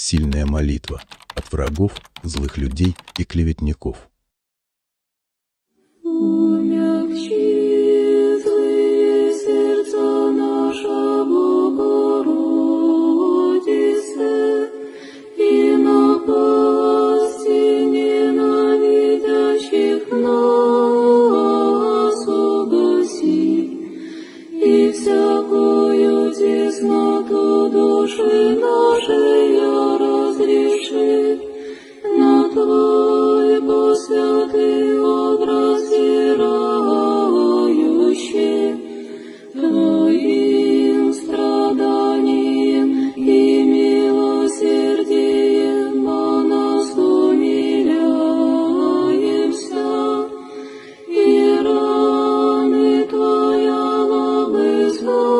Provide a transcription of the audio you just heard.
сильная молитва от врагов, злых людей и клеветников. Умягчи злые сердца наша, Богородице, и напасти ненавидящих нас угаси, и всякую тесноту души нашей разреши на Твой посвятый образ взирающий, Твоим страданием и милосердием о нас умиляемся, и раны Твоя лобызаем.